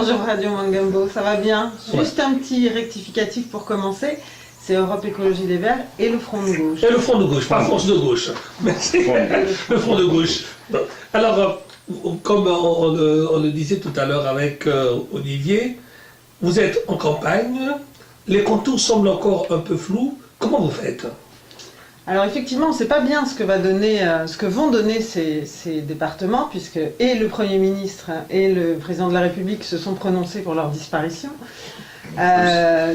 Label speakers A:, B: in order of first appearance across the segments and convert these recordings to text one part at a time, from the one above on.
A: Bonjour Radio Mangambo, ça va bien? Juste un petit rectificatif pour commencer. C'est Europe Écologie Les Verts et le Front de Gauche.
B: Et le Front de Gauche, pas Force de Gauche. Merci. Le Front de Gauche. Alors, comme on le disait tout à l'heure avec Olivier, vous êtes en campagne, les contours semblent encore un peu flous. Comment vous faites?
A: Alors effectivement, on ne sait pas bien ce que vont donner ces départements, puisque et le Premier ministre et le Président de la République se sont prononcés pour leur disparition.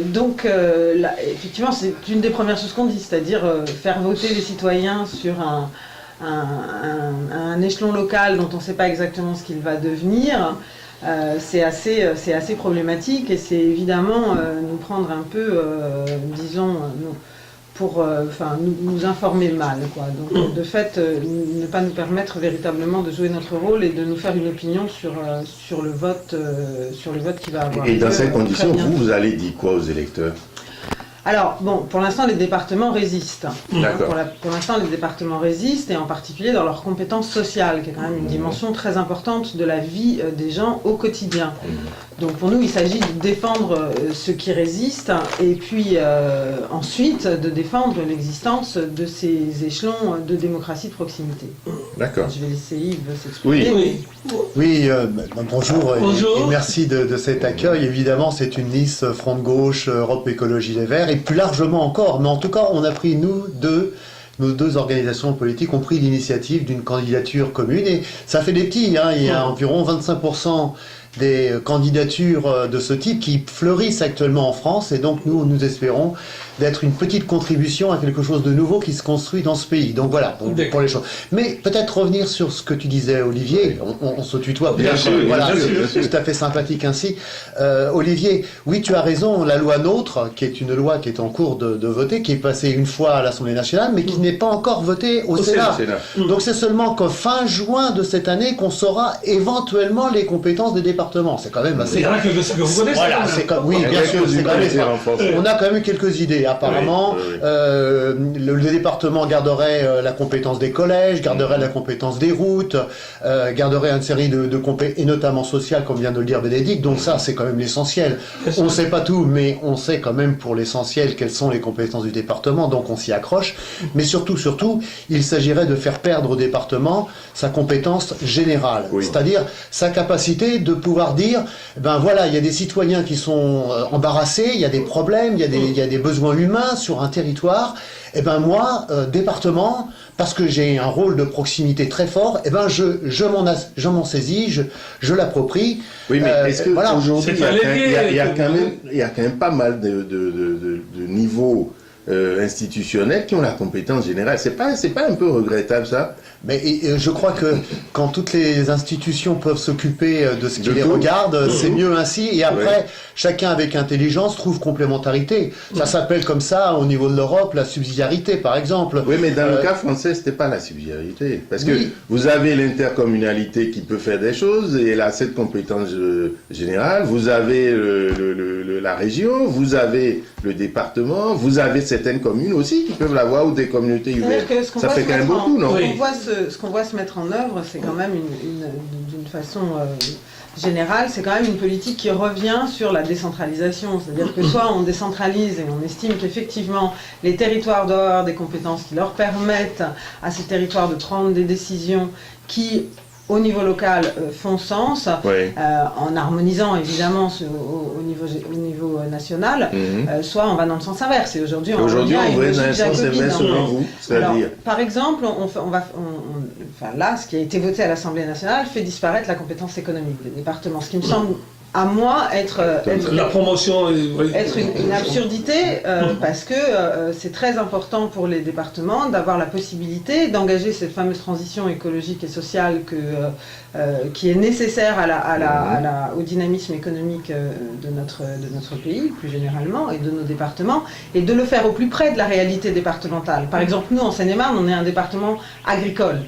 A: Donc, là, effectivement, c'est une des premières choses qu'on dit, c'est-à-dire faire voter les citoyens sur un échelon local dont on ne sait pas exactement ce qu'il va devenir. C'est assez problématique et c'est évidemment nous prendre un peu, disons, pour nous informer mal, quoi. Donc de fait, ne pas nous permettre véritablement de jouer notre rôle et de nous faire une opinion sur le vote qui va avoir lieu.
C: Et dans ces conditions, vous allez dire quoi aux électeurs?
A: Alors, bon, pour l'instant, les départements résistent.
C: D'accord.
A: Pour l'instant, les départements résistent, et en particulier dans leurs compétences sociales, qui est quand même une dimension très importante de la vie des gens au quotidien. Donc pour nous, il s'agit de défendre ceux qui résistent, et puis ensuite de défendre l'existence de ces échelons de démocratie de proximité.
C: D'accord.
A: Je vais laisser Yves s'exprimer.
D: Oui, bonjour,
B: Bonjour.
D: Et merci de cet accueil. Évidemment, c'est une liste Front de Gauche, Europe Écologie Les Verts, et plus largement encore. Mais en tout cas, on a pris, nos deux organisations politiques ont pris l'initiative d'une candidature commune, et ça fait des petits, hein. Il y a environ 25% des candidatures de ce type qui fleurissent actuellement en France, et donc nous espérons d'être une petite contribution à quelque chose de nouveau qui se construit dans ce pays. Donc voilà, pour les choses. Mais peut-être revenir sur ce que tu disais, Olivier, on se tutoie,
C: Bien sûr,
D: voilà,
C: bien sûr.
D: c'est tout à fait sympathique ainsi. Olivier, oui, tu as raison, la loi NOTRe, qui est une loi qui est en cours de voter, qui est passée une fois à l'Assemblée nationale, mais qui n'est pas encore votée au Sénat. Donc c'est seulement qu'en fin juin de cette année qu'on saura éventuellement les compétences des départements. C'est quand même assez...
B: Il y en a que vous connaissez.
D: Voilà, c'est comme... Oui, bien sûr, c'est quand même ça. On a quand même quelques idées. Apparemment, le département garderait la compétence des collèges, garderait la compétence des routes, garderait une série de compétences, et notamment sociales, comme vient de le dire Bénédicte. Donc ça, c'est quand même l'essentiel. On ne sait pas tout, mais on sait quand même pour l'essentiel quelles sont les compétences du département, donc on s'y accroche. Mais surtout, il s'agirait de faire perdre au département sa compétence générale, c'est-à-dire sa capacité de pouvoir dire, ben voilà, il y a des citoyens qui sont embarrassés, il y a des problèmes, il y a des besoins humains sur un territoire, et ben moi, département, parce que j'ai un rôle de proximité très fort, et ben je m'en saisis, je l'approprie.
C: Oui, mais est-ce qu'aujourd'hui, il y a quand même pas mal de niveaux institutionnels qui ont la compétence générale? C'est pas un peu regrettable, ça?
D: Mais je crois que quand toutes les institutions peuvent s'occuper de ce qui les regarde, c'est mieux ainsi. Et après, chacun avec intelligence trouve complémentarité. Ça s'appelle comme ça, au niveau de l'Europe, la subsidiarité, par exemple.
C: Oui, mais dans le cas français, c'était pas la subsidiarité. Parce que vous avez l'intercommunalité qui peut faire des choses, et elle a cette compétence générale. Vous avez la région, vous avez le département, vous avez certaines communes aussi qui peuvent l'avoir, ou des communautés urbaines. Ça fait quand même beaucoup, non?
A: Ce qu'on voit se mettre en œuvre, c'est quand même d'une façon générale, c'est quand même une politique qui revient sur la décentralisation. C'est-à-dire que soit on décentralise et on estime qu'effectivement les territoires doivent avoir des compétences qui leur permettent à ces territoires de prendre des décisions qui, au niveau local, font sens, en harmonisant évidemment au niveau national, soit on va dans le sens inverse. Et aujourd'hui, on va dans le sens inverse selon vous. C'est-à-dire, par exemple, là, ce qui a été voté à l'Assemblée nationale fait disparaître la compétence économique des départements, ce qui me semble à moi être
B: la promotion
A: être une absurdité parce que c'est très important pour les départements d'avoir la possibilité d'engager cette fameuse transition écologique et sociale qui est nécessaire au dynamisme économique de notre pays plus généralement et de nos départements, et de le faire au plus près de la réalité départementale. Par exemple, nous en Seine-et-Marne, on est un département agricole.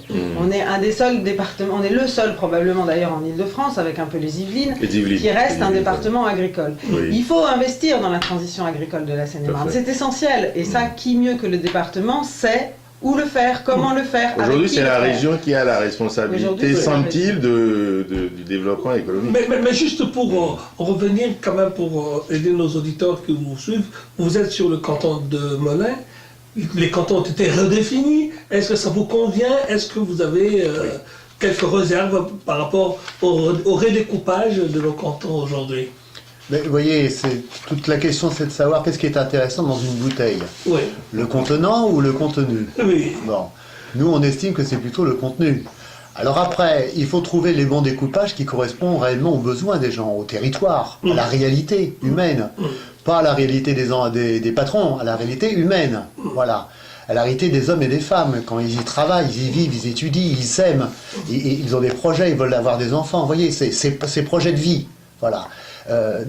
A: On est un des seuls départements, on est le seul probablement d'ailleurs en Île-de-France avec un peu les Yvelines. Qui reste un département agricole. Il faut investir dans la transition agricole de la Seine-et-Marne. C'est essentiel. Et ça, qui mieux que le département sait Où le faire, comment le faire.
C: Aujourd'hui, c'est la
A: région
C: région qui a la responsabilité, semble-t-il, du développement économique.
B: Mais juste pour revenir quand même, pour aider nos auditeurs qui vous suivent, vous êtes sur le canton de Melun, les cantons ont été redéfinis, est-ce que ça vous convient? Est-ce que vous avez quelques réserves par rapport au redécoupage de nos cantons aujourd'hui?
D: Mais vous voyez, toute la question, c'est de savoir qu'est-ce qui est intéressant dans une bouteille.
B: Oui.
D: Le contenant ou le contenu?
B: Oui.
D: Bon. Nous, on estime que c'est plutôt le contenu. Alors après, il faut trouver les bons découpages qui correspondent réellement aux besoins des gens, au territoire, à la réalité humaine. Pas à la réalité des patrons, à la réalité humaine. Voilà. À la réalité des hommes et des femmes. Quand ils y travaillent, ils y vivent, ils étudient, ils s'aiment, ils ont des projets, ils veulent avoir des enfants. Vous voyez, c'est projets de vie. Voilà.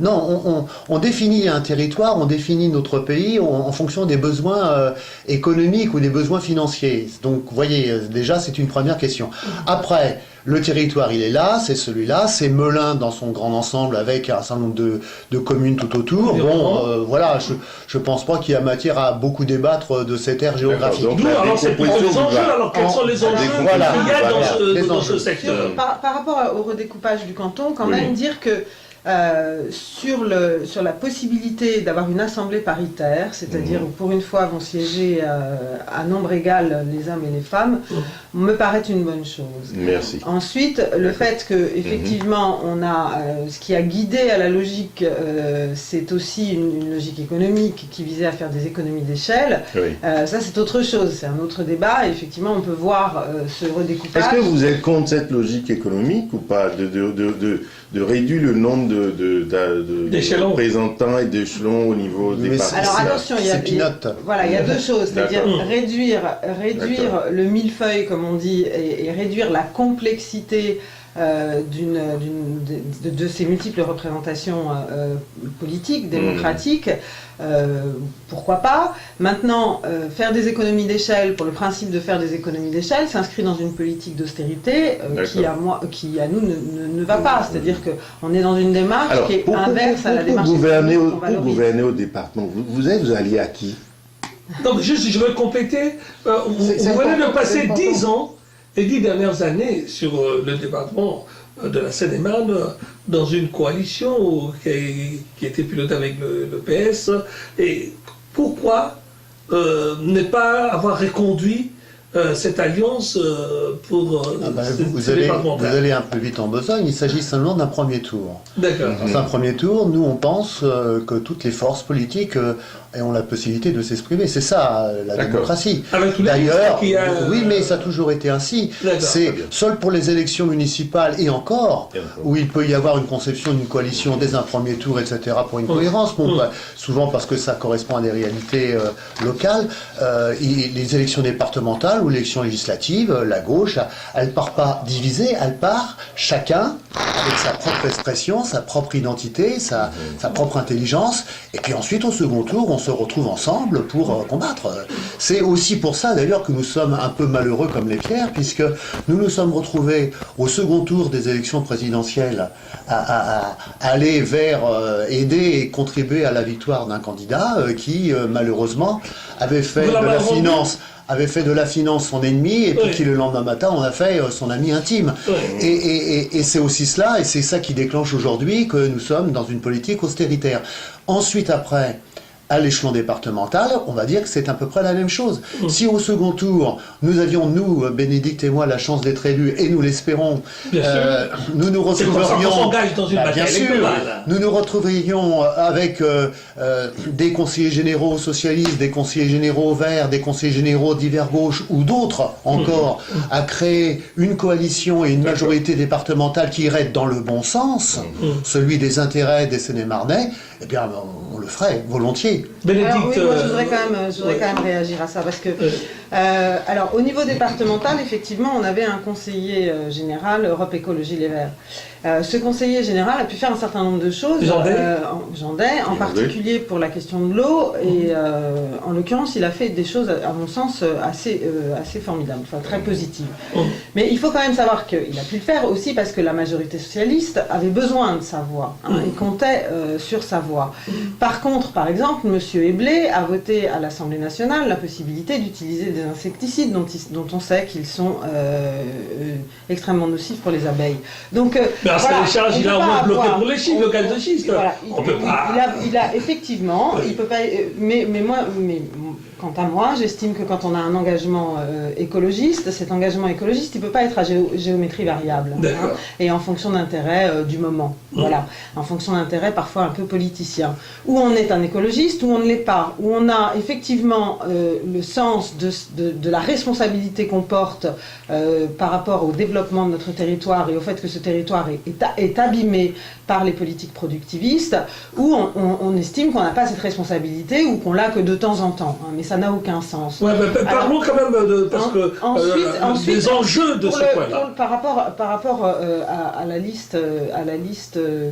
D: Non, on définit un territoire, on définit notre pays en fonction des besoins économiques ou des besoins financiers. Donc, vous voyez, déjà, c'est une première question. Après, le territoire, il est là, c'est celui-là, c'est Melun dans son grand ensemble avec un certain nombre de communes tout autour. Bon, voilà, je pense pas qu'il y a matière à beaucoup débattre de cette aire géographique.
B: Donc, alors, c'est plutôt les enjeux, alors quels sont les enjeux qu'il y a dans ce secteur?
A: Par rapport au redécoupage du canton, quand même dire que sur la possibilité d'avoir une assemblée paritaire, c'est-à-dire où pour une fois vont siéger à nombre égal les hommes et les femmes, me paraît une bonne chose.
C: Merci.
A: Ensuite, le fait que effectivement on a ce qui a guidé à la logique, c'est aussi une logique économique qui visait à faire des économies d'échelle.
C: Oui.
A: Ça c'est autre chose, c'est un autre débat. Et effectivement, on peut voir ce redécoupage.
C: Est-ce que vous êtes contre cette logique économique ou pas de réduire le nombre de représentants et d'échelons au niveau des partis?
A: Alors attention, il y a deux choses, c'est-à-dire réduire le millefeuille, comme on dit, et réduire la complexité de ces multiples représentations politiques, démocratiques, pourquoi pas. Maintenant, faire des économies d'échelle, pour le principe de faire des économies d'échelle, s'inscrit dans une politique d'austérité qui à nous ne va pas. C'est-à-dire qu'on est dans une démarche qui est inverse à la démarche
C: gouverner au département. Vous alliez à qui?
B: Donc juste, je veux compléter. Vous venez de passer 10 ans, les 10 dernières années sur le département de la Seine-et-Marne dans une coalition qui était pilotée avec le PS. Et pourquoi ne pas avoir reconduit cette alliance pour
D: vous allez un peu vite en besogne, il s'agit seulement d'un premier tour.
B: D'accord.
D: Dans un premier tour, nous on pense que toutes les forces politiques ont la possibilité de s'exprimer. C'est ça la démocratie. D'ailleurs, oui, mais ça a toujours été ainsi. C'est seul pour les élections municipales et encore, où il peut y avoir une conception d'une coalition dès un premier tour, etc. pour une cohérence. Bon, souvent parce que ça correspond à des réalités locales. Les élections départementales ou l'élection législative, la gauche, elle part pas divisée, elle part chacun avec sa propre expression, sa propre identité, sa propre intelligence, et puis ensuite au second tour, on se retrouve ensemble pour combattre. C'est aussi pour ça d'ailleurs que nous sommes un peu malheureux comme les pierres, puisque nous nous sommes retrouvés au second tour des élections présidentielles à aller vers aider et contribuer à la victoire d'un candidat qui malheureusement avait fait de la finance son ennemi, et puis qui le lendemain matin en a fait son ami intime. Et c'est aussi cela, et c'est ça qui déclenche aujourd'hui que nous sommes dans une politique austéritaire. Ensuite, après, à l'échelon départemental, on va dire que c'est à peu près la même chose. Si au second tour, nous avions, Bénédicte et moi, la chance d'être élus, et nous l'espérons, nous nous retrouverions... Bien sûr, nous nous retrouverions avec des conseillers généraux socialistes, des conseillers généraux verts, des conseillers généraux divers gauche, ou d'autres encore, à créer une coalition et une majorité départementale qui irait dans le bon sens, celui des intérêts des Seine-et-Marnais, eh bien, on le ferait volontiers.
B: Bénédicte,
A: alors, oui, moi, je voudrais quand même réagir à ça, parce que alors au niveau départemental, effectivement, on avait un conseiller général Europe Écologie Les Verts. Ce conseiller général a pu faire un certain nombre de choses, Jandet, en particulier pour la question de l'eau, et en l'occurrence, il a fait des choses, à mon sens, assez formidables, enfin très positives. Mais il faut quand même savoir qu'il a pu le faire aussi parce que la majorité socialiste avait besoin de sa voix, et comptait sur sa voix. Par contre, par exemple, M. Eblé a voté à l'Assemblée nationale la possibilité d'utiliser des insecticides dont on sait qu'ils sont extrêmement nocifs pour les abeilles. Donc,
B: voilà, les charges, il a au moins bloqué pour les schiste, le gaz de schiste.
A: Voilà,
B: on peut pas.
A: Il a effectivement, il peut pas. Mais quant à moi, j'estime que quand on a un engagement écologiste, cet engagement écologiste, il peut pas être à géométrie variable, hein, et en fonction d'intérêts du moment. Voilà, en fonction d'intérêts parfois un peu politiciens. Où on est un écologiste, ou on ne l'est pas. Où on a effectivement le sens de la responsabilité qu'on porte par rapport au développement de notre territoire et au fait que ce territoire est abîmé par les politiques productivistes, où on estime qu'on n'a pas cette responsabilité ou qu'on l'a que de temps en temps. Hein, mais ça n'a aucun sens.
B: Ouais, parlons quand même ensuite, des enjeux de ce point-là.
A: Par rapport à la liste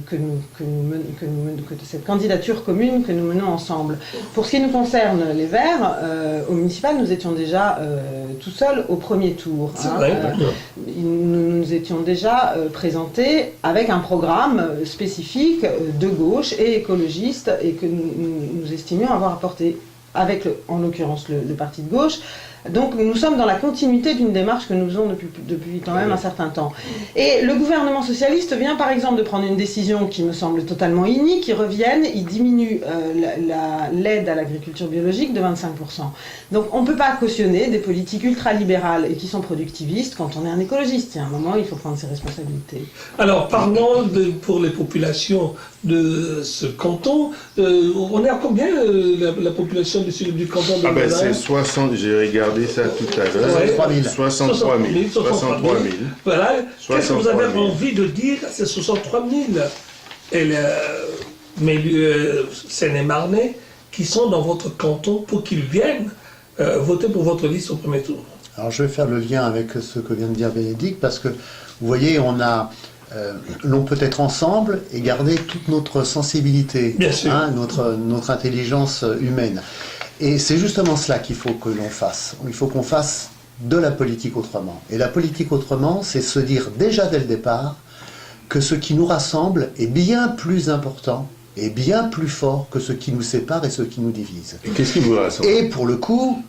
A: que de cette candidature commune que nous menons ensemble. Pour ce qui nous concerne, les Verts, au municipal, nous étions déjà tout seuls au premier tour. Nous nous étions déjà présentés avec un programme spécifique de gauche et écologiste et que nous estimions avoir apporté avec, en l'occurrence, le parti de gauche. Donc nous sommes dans la continuité d'une démarche que nous faisons depuis quand même un certain temps. Et le gouvernement socialiste vient par exemple de prendre une décision qui me semble totalement inique, il diminue l'aide à l'agriculture biologique de 25%. Donc on ne peut pas cautionner des politiques ultralibérales et qui sont productivistes quand on est un écologiste. Il y a un moment, il faut prendre ses responsabilités.
B: Alors parlons pour les populations de ce canton. On est à combien la population du canton de
C: c'est 60, j'ai regardé ça tout à l'heure. 63 000.
B: Voilà. Qu'est-ce que vous avez envie de dire à ces 63 000 Seine-et-Marnais qui sont dans votre canton pour qu'ils viennent voter pour votre liste au premier tour?
D: Alors je vais faire le lien avec ce que vient de dire Bénédicte, parce que vous voyez, l'on peut être ensemble et garder toute notre sensibilité, notre intelligence humaine. Et c'est justement cela qu'il faut que l'on fasse. Il faut qu'on fasse de la politique autrement. Et la politique autrement, c'est se dire déjà dès le départ que ce qui nous rassemble est bien plus important et bien plus fort que ce qui nous sépare et ce qui nous divise.
C: Et qu'est-ce qui vous rassemble?
D: Et pour le coup,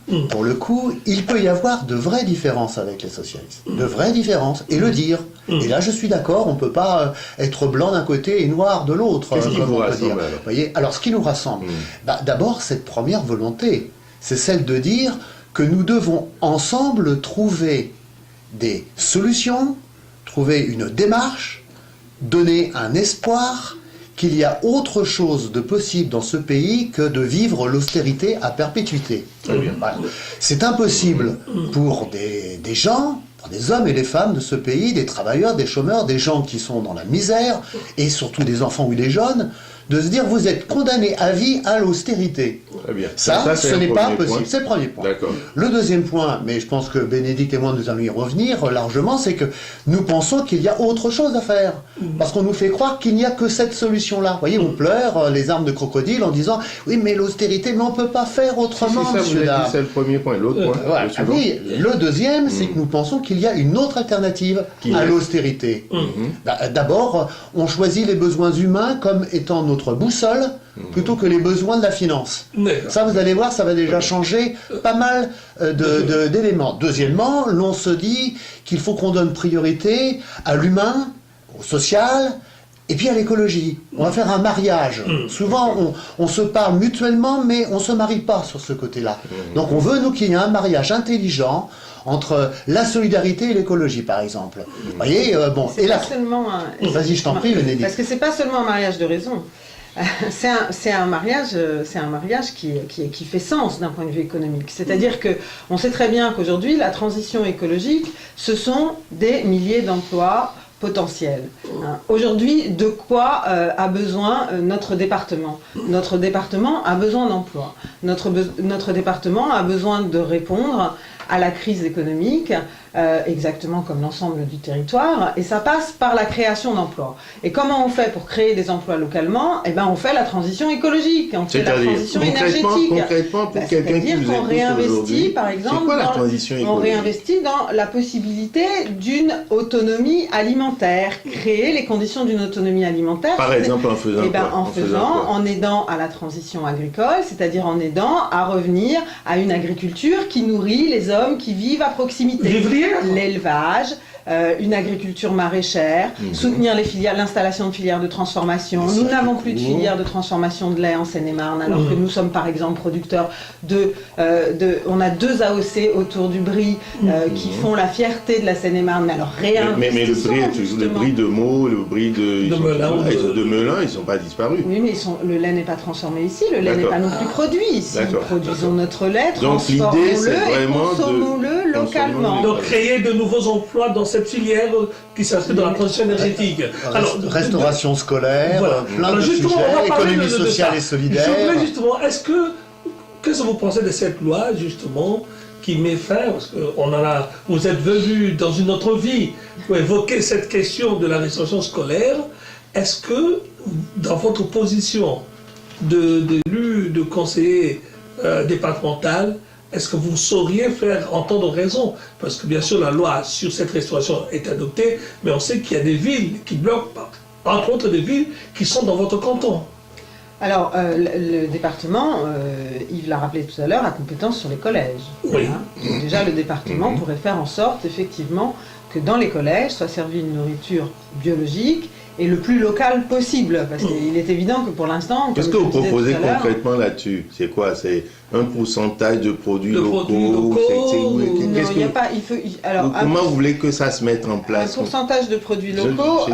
D: il peut y avoir de vraies différences avec les socialistes. De vraies différences. Et le dire. Et là, je suis d'accord, on ne peut pas être blanc d'un côté et noir de l'autre.
C: Qu'est-ce qui vous rassemble alors?
D: Voyez, alors, ce qui nous rassemble, d'abord, cette première volonté, c'est celle de dire que nous devons ensemble trouver des solutions, trouver une démarche, donner un espoir qu'il y a autre chose de possible dans ce pays que de vivre l'austérité à perpétuité. Voilà. C'est impossible pour des gens, pour des hommes et des femmes de ce pays, des travailleurs, des chômeurs, des gens qui sont dans la misère, et surtout des enfants ou des jeunes, de se dire vous êtes condamnés à vie à l'austérité.
C: Très bien.
D: Ça ce n'est pas possible. C'est le premier point.
C: D'accord.
D: Le deuxième point, mais je pense que Bénédicte et moi nous allons y revenir largement, c'est que nous pensons qu'il y a autre chose à faire. Parce qu'on nous fait croire qu'il n'y a que cette solution-là. Vous voyez, on pleure les armes de crocodile en disant oui, mais l'austérité, mais on ne peut pas faire autrement, monsieur Dard.
C: C'est le premier point. L'autre point.
D: Voilà. Oui, le deuxième, c'est que nous pensons qu'il y a une autre alternative à l'austérité. D'abord, on choisit les besoins humains comme étant notre boussole plutôt que les besoins de la finance. Ça, vous allez voir, ça va déjà changer pas mal d'éléments. Deuxièmement, l'on se dit qu'il faut qu'on donne priorité à l'humain, au social, et puis à l'écologie. On va faire un mariage. Souvent, on se parle mutuellement, mais on ne se marie pas sur ce côté-là. Donc on veut, nous, qu'il y ait un mariage intelligent entre la solidarité et l'écologie, par exemple. Vous voyez, bon...
A: Et là,
D: vas-y, je t'en prie, Bénédicte.
A: Parce que c'est pas seulement un mariage de raison. C'est un mariage qui fait sens d'un point de vue économique. C'est-à-dire que on sait très bien qu'aujourd'hui, la transition écologique, ce sont des milliers d'emplois potentiels. Aujourd'hui, de quoi a besoin notre département? Notre département a besoin d'emplois. Notre département a besoin de répondre à la crise économique, exactement comme l'ensemble du territoire, et ça passe par la création d'emplois. Et comment on fait pour créer des emplois localement? Eh ben, on fait la transition écologique, on fait la transition énergétique.
C: Concrètement, pour quelqu'un qui vous écoute
A: réinvestit, par exemple,
C: c'est quoi la transition écologique?
A: On réinvestit dans la possibilité d'une autonomie alimentaire, créer les conditions d'une autonomie alimentaire.
C: Par exemple, en faisant quoi?
A: En aidant à la transition agricole, c'est-à-dire en aidant à revenir à une agriculture qui nourrit les hommes qui vivent à proximité. L'élevage, une agriculture maraîchère, soutenir l'installation de filières de transformation. Nous n'avons plus de filières de transformation de lait en Seine-et-Marne, alors que nous sommes par exemple producteurs on a 2 AOC autour du Brie qui font la fierté de la Seine-et-Marne. Mais alors
C: mais le Brie est toujours le Brie de Meaux, le Brie de Melun, ils ne sont pas disparus.
A: Oui, mais le lait n'est pas transformé ici, le lait n'est pas non plus produit ici. Produisons notre lait, transformons-le et consommons-le localement.
B: Donc créer de nouveaux emplois dans cette filière qui s'inscrit dans la transition énergétique.
D: Alors, restauration scolaire, plein de sujets, économie sociale et solidaire.
B: Je voulais justement, qu'est-ce que vous pensez de cette loi, justement, qui met fin, parce que vous êtes venu dans une autre vie pour évoquer cette question de la restauration scolaire. Est-ce que, dans votre position d'élu, de conseiller départemental, est-ce que vous sauriez faire entendre raison? Parce que bien sûr la loi sur cette restauration est adoptée, mais on sait qu'il y a des villes qui bloquent, entre autres des villes qui sont dans votre canton.
A: Alors, le département, Yves l'a rappelé tout à l'heure, a compétence sur les collèges.
B: Oui.
A: Donc déjà, le département pourrait faire en sorte, effectivement, que dans les collèges soit servie une nourriture biologique et le plus local possible. Parce qu'il est évident que pour l'instant...
C: Qu'est-ce que vous proposez concrètement là-dessus? C'est quoi? C'est un pourcentage de produits locaux?
A: Non, il n'y a pas...
C: Comment vous voulez que ça se mette en place?
A: Un pourcentage de produits locaux,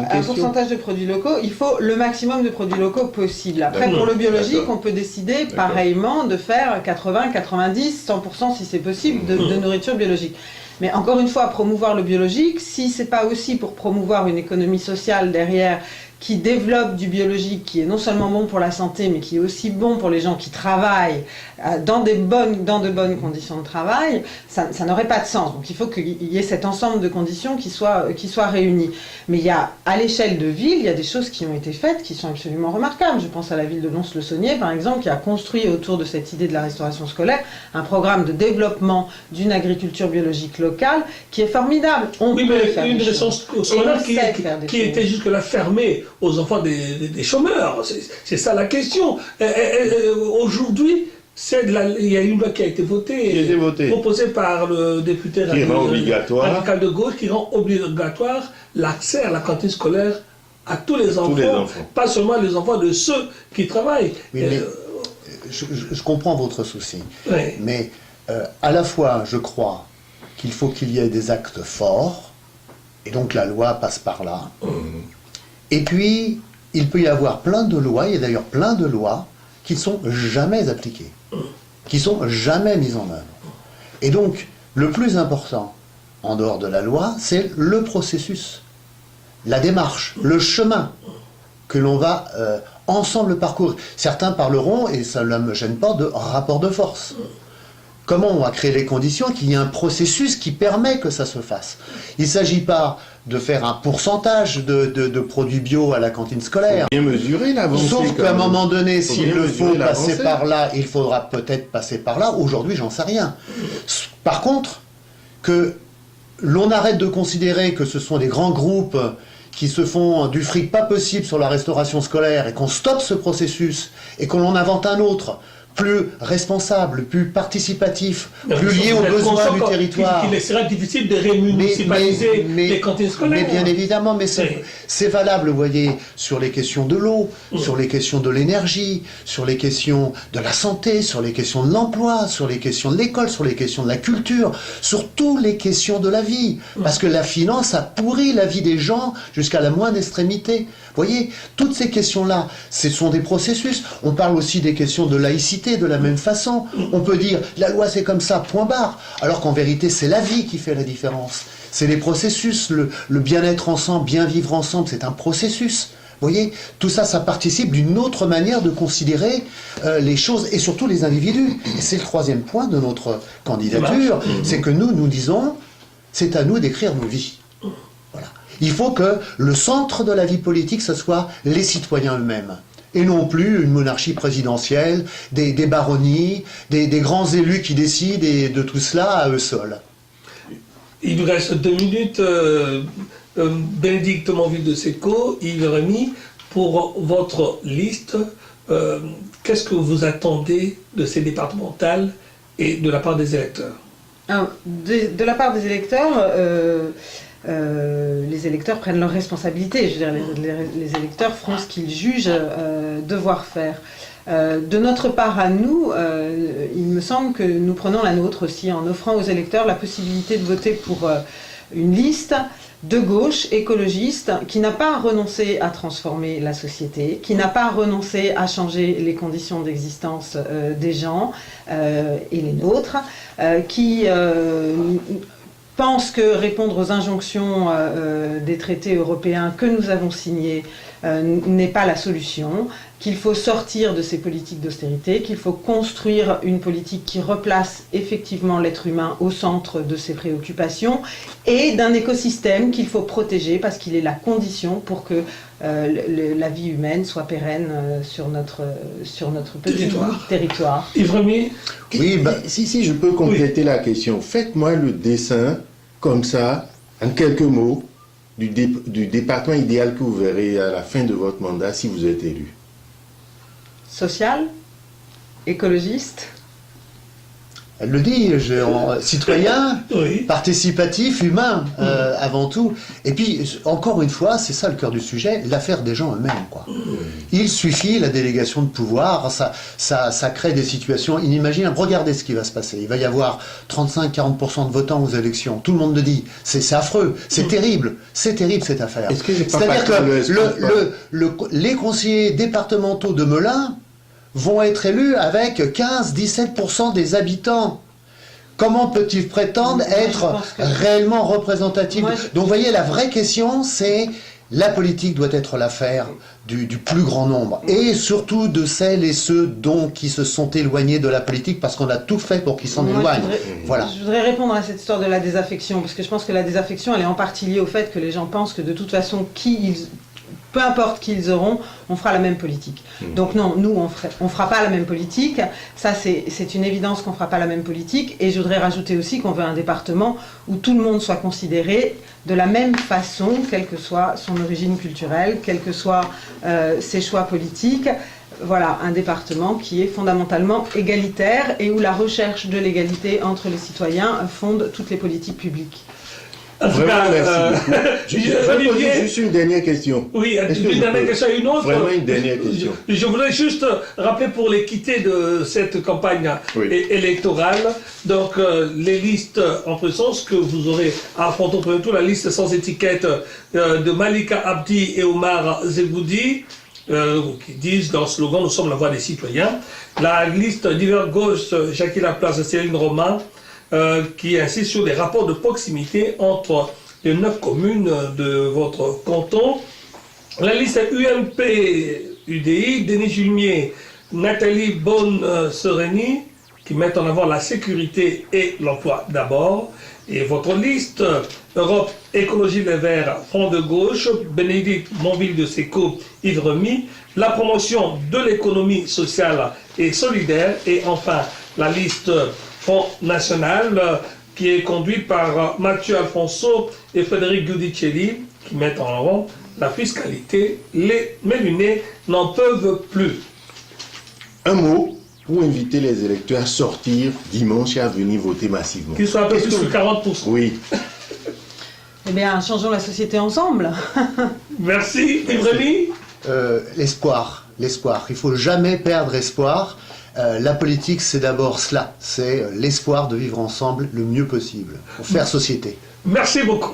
A: il faut le maximum de produits locaux possible. Après, pour le biologique, on peut décider pareillement de faire 80, 90, 100% si c'est possible de nourriture biologique. Mais encore une fois, promouvoir le biologique, si c'est pas aussi pour promouvoir une économie sociale derrière qui développe du biologique, qui est non seulement bon pour la santé, mais qui est aussi bon pour les gens qui travaillent dans de bonnes conditions de travail, ça n'aurait pas de sens. Donc il faut qu'il y ait cet ensemble de conditions qui soient réunies. Mais il y a, à l'échelle de ville, il y a des choses qui ont été faites qui sont absolument remarquables. Je pense à la ville de Lons-le-Saunier, par exemple, qui a construit autour de cette idée de la restauration scolaire un programme de développement d'une agriculture biologique locale qui est formidable.
B: Oui, mais une restauration scolaire qui était jusque-là fermée aux enfants des chômeurs. C'est ça la question. Aujourd'hui, il y a une loi qui a été votée, proposée par le député radical de gauche, qui rend obligatoire l'accès à la cantine scolaire à tous les enfants, pas seulement les enfants de ceux qui travaillent.
D: Oui, mais je comprends votre souci, mais à la fois je crois qu'il faut qu'il y ait des actes forts, et donc la loi passe par là. Et puis, il peut y avoir plein de lois, il y a d'ailleurs plein de lois qui ne sont jamais appliquées, qui ne sont jamais mises en œuvre. Et donc, le plus important, en dehors de la loi, c'est le processus, la démarche, le chemin que l'on va ensemble parcourir. Certains parleront, et ça ne me gêne pas, de rapport de force. Comment on va créer les conditions, qu'il y ait un processus qui permet que ça se fasse. Il ne s'agit pas de faire un pourcentage de produits bio à la cantine scolaire.
C: Bien mesurer l'avancée.
D: Sauf qu'à un moment donné, s'il le faut passer par là, il faudra peut-être passer par là. Aujourd'hui, j'en sais rien. Par contre, que l'on arrête de considérer que ce sont des grands groupes qui se font du fric pas possible sur la restauration scolaire et qu'on stoppe ce processus et qu'on en invente un autre, plus responsable, plus participatif, plus lié aux besoins du territoire.
B: Il sera difficile de rémunicipaliser les cantines scolaires.
D: Mais bien évidemment, mais c'est valable, vous voyez, sur les questions de l'eau, sur les questions de l'énergie, sur les questions de la santé, sur les questions de l'emploi, sur les questions de l'école, sur les questions de la culture, sur toutes les questions de la vie. Parce que la finance a pourri la vie des gens jusqu'à la moindre extrémité. Vous voyez, toutes ces questions-là, ce sont des processus. On parle aussi des questions de laïcité de la même façon. On peut dire, la loi c'est comme ça, point barre. Alors qu'en vérité, c'est la vie qui fait la différence. C'est les processus, le bien-être ensemble, bien vivre ensemble, c'est un processus. voyez, tout ça, ça participe d'une autre manière de considérer les choses et surtout les individus. Et c'est le troisième point de notre candidature, c'est que nous disons, c'est à nous d'écrire nos vies. Voilà. Il faut que le centre de la vie politique, ce soit les citoyens eux-mêmes. Et non plus une monarchie présidentielle, des baronnies, des grands élus qui décident et de tout cela à eux seuls.
B: Il nous reste 2 minutes. Bénédicte Monville de Seco, Yves Rémy, pour votre liste, qu'est-ce que vous attendez de ces départementales et de la part des électeurs?
A: De la part des électeurs, les électeurs prennent leurs responsabilités. Je veux dire, les électeurs feront ce qu'ils jugent devoir faire. De notre part à nous, il me semble que nous prenons la nôtre aussi en offrant aux électeurs la possibilité de voter pour une liste de gauche écologiste qui n'a pas renoncé à transformer la société, qui n'a pas renoncé à changer les conditions d'existence des gens et les nôtres, qui pense que répondre aux injonctions des traités européens que nous avons signés n'est pas la solution, qu'il faut sortir de ces politiques d'austérité, qu'il faut construire une politique qui replace effectivement l'être humain au centre de ses préoccupations et d'un écosystème qu'il faut protéger parce qu'il est la condition pour que la vie humaine soit pérenne sur notre petit territoire.
B: Yves Rémy ?
C: Oui, si je peux compléter la question. Faites-moi le dessin, comme ça, en quelques mots, du département idéal que vous verrez à la fin de votre mandat si vous êtes élu.
A: Social, écologiste.
D: Elle le dit, citoyen, participatif, humain, avant tout. Et puis, encore une fois, c'est ça le cœur du sujet, l'affaire des gens eux-mêmes, quoi. Il suffit, la délégation de pouvoir, ça crée des situations inimaginables. Regardez ce qui va se passer. Il va y avoir 35-40% de votants aux élections. Tout le monde le dit. C'est affreux, c'est terrible cette affaire. C'est-à-dire que les conseillers départementaux de Melun vont être élus avec 15-17% des habitants. Comment peut-il prétendre être réellement représentatif? Donc vous voyez, la vraie question, c'est la politique doit être l'affaire du plus grand nombre. Et surtout de celles et ceux qui se sont éloignés de la politique parce qu'on a tout fait pour qu'ils s'en éloignent. Voilà.
A: Je voudrais répondre à cette histoire de la désaffection, parce que je pense que la désaffection, elle est en partie liée au fait que les gens pensent que de toute façon, peu importe qui ils auront, on fera la même politique. Donc non, nous, on fera pas la même politique. Ça, c'est une évidence qu'on fera pas la même politique. Et je voudrais rajouter aussi qu'on veut un département où tout le monde soit considéré de la même façon, quelle que soit son origine culturelle, quels que soient ses choix politiques. Voilà, un département qui est fondamentalement égalitaire et où la recherche de l'égalité entre les citoyens fonde toutes les politiques publiques.
C: Vraiment, merci. Je vais poser juste une dernière question.
B: Oui, une dernière question et une autre.
C: Vraiment une dernière question.
B: Je voudrais juste rappeler pour l'équité de cette campagne électorale, donc les listes en présence que vous aurez à affronter au premier tour, la liste sans étiquette de Malika Abdi et Omar Zeghoudi, qui disent dans le slogan « Nous sommes la voix des citoyens ». La liste d'hiver gauche, Jackie Laplace et Céline Roman, qui insiste sur les rapports de proximité entre les 9 communes de votre canton. La liste UMP-UDI, Denis Julmier, Nathalie Bonne-Sereni, qui mettent en avant la sécurité et l'emploi d'abord. Et votre liste, Europe Écologie Les Verts, Front de Gauche, Bénédicte Monville de Seco, Yves Rémy, la promotion de l'économie sociale et solidaire, et enfin la liste Front National, qui est conduit par Mathieu Alfonso et Frédéric Giudicelli, qui mettent en avant la fiscalité. Les Mélunais n'en peuvent plus.
C: Un mot pour inviter les électeurs à sortir dimanche et à venir voter massivement.
B: Qu'ils soient un peu plus que 40%.
C: Oui.
A: Eh bien, changeons la société ensemble.
B: Merci, Yves Rémy.
D: L'espoir. Il ne faut jamais perdre espoir. La politique, c'est d'abord cela, c'est l'espoir de vivre ensemble le mieux possible, pour faire société.
B: Merci beaucoup.